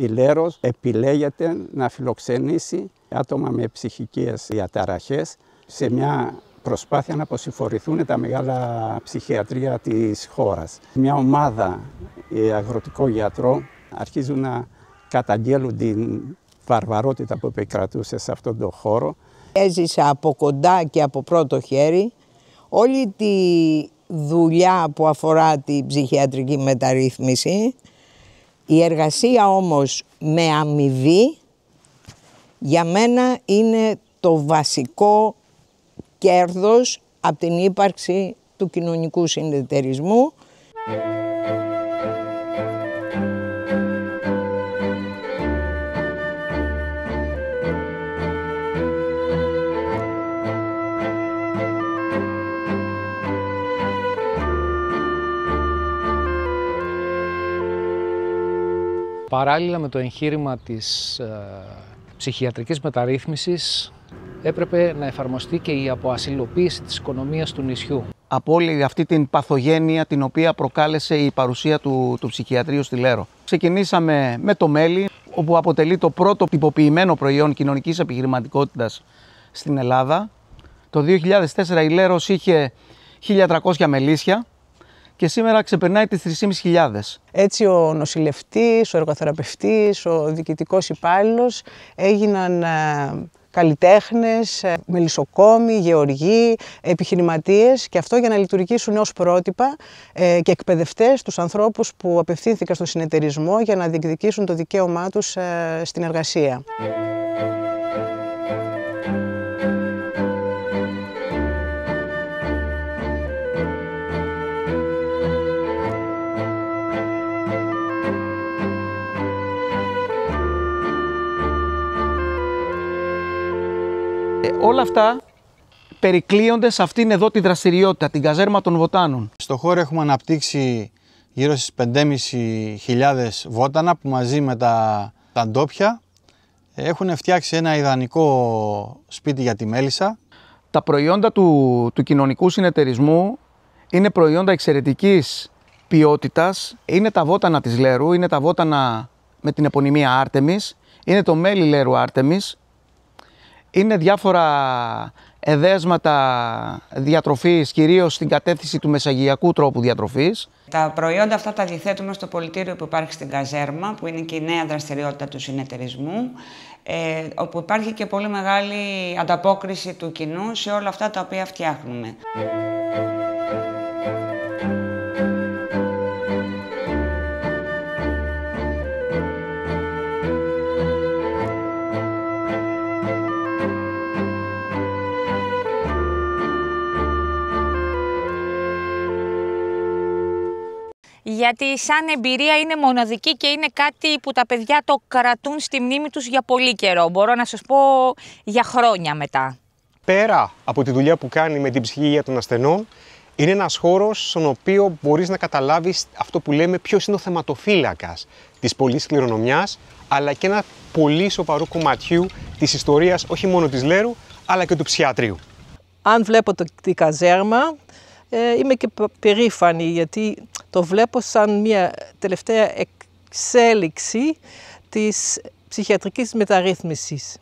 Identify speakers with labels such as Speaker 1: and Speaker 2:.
Speaker 1: Η Λέρος επιλέγεται να φιλοξενήσει άτομα με ψυχικές διαταραχές σε μια προσπάθεια να αποσυμφορηθούν τα μεγάλα ψυχιατρία της χώρας. Μια ομάδα αγροτικών γιατρών αρχίζουν να καταγγέλουν την βαρβαρότητα που επικρατούσε σε αυτόν τον χώρο.
Speaker 2: Έζησα από κοντά και από πρώτο χέρι όλη τη δουλειά που αφορά την ψυχιατρική μεταρρύθμιση. Η εργασία όμως με αμοιβή για μένα είναι το βασικό κέρδος από την ύπαρξη του κοινωνικού συνεταιρισμού.
Speaker 3: Παράλληλα με το εγχείρημα της ψυχιατρικής μεταρρύθμισης έπρεπε να εφαρμοστεί και η αποασυλοποίηση της οικονομίας του νησιού. Από όλη αυτή την παθογένεια την οποία προκάλεσε η παρουσία του ψυχιατρίου στη Λέρο. Ξεκινήσαμε με το μέλι, όπου αποτελεί το πρώτο τυποποιημένο προϊόν κοινωνικής επιχειρηματικότητας στην Ελλάδα. Το 2004 η Λέρος είχε 1.300 μελίσια και σήμερα ξεπερνάει τις 3.500.
Speaker 4: Έτσι ο νοσηλευτής, ο εργοθεραπευτής, ο διοικητικός υπάλληλος έγιναν καλλιτέχνες, μελισσοκόμοι, γεωργοί, επιχειρηματίες, και αυτό για να λειτουργήσουν ως πρότυπα και εκπαιδευτές τους ανθρώπους που απευθύνθηκαν στον συνεταιρισμό για να διεκδικήσουν το δικαίωμά τους στην εργασία.
Speaker 3: Όλα αυτά περικλείονται σε αυτήν εδώ τη δραστηριότητα, την καζέρμα των βοτάνων.
Speaker 5: Στο χώρο έχουμε αναπτύξει γύρω στις 5.500 βότανα που μαζί με τα ντόπια έχουν φτιάξει ένα ιδανικό σπίτι για τη μέλισσα.
Speaker 3: Τα προϊόντα του κοινωνικού συνεταιρισμού είναι προϊόντα εξαιρετικής ποιότητας. Είναι τα βότανα της Λέρου, είναι τα βότανα με την επωνυμία Άρτεμις, είναι το μέλι Λέρου Άρτεμις. Είναι διάφορα εδέσματα διατροφής, κυρίως στην κατεύθυνση του μεσαγειακού τρόπου διατροφής.
Speaker 6: Τα προϊόντα αυτά τα διαθέτουμε στο πολιτήριο που υπάρχει στην καζέρμα, που είναι και η νέα δραστηριότητα του συνεταιρισμού, όπου υπάρχει και πολύ μεγάλη ανταπόκριση του κοινού σε όλα αυτά τα οποία φτιάχνουμε.
Speaker 7: Γιατί σαν εμπειρία είναι μοναδική και είναι κάτι που τα παιδιά το κρατούν στη μνήμη τους για πολύ καιρό. Μπορώ να σας πω για χρόνια μετά.
Speaker 8: Πέρα από τη δουλειά που κάνει με την ψυχική υγεία των ασθενών, είναι ένας χώρος στον οποίο μπορείς να καταλάβεις αυτό που λέμε ποιος είναι ο θεματοφύλακας της πολλής κληρονομιάς, αλλά και ένα πολύ σοβαρό κομματιού της ιστορίας όχι μόνο της Λέρου, αλλά και του ψυχιατρίου.
Speaker 4: Αν βλέπω τη καζέρμα, είμαι και περήφανη, γιατί το βλέπω σαν μια τελευταία εξέλιξη της ψυχιατρικής μεταρρύθμισης.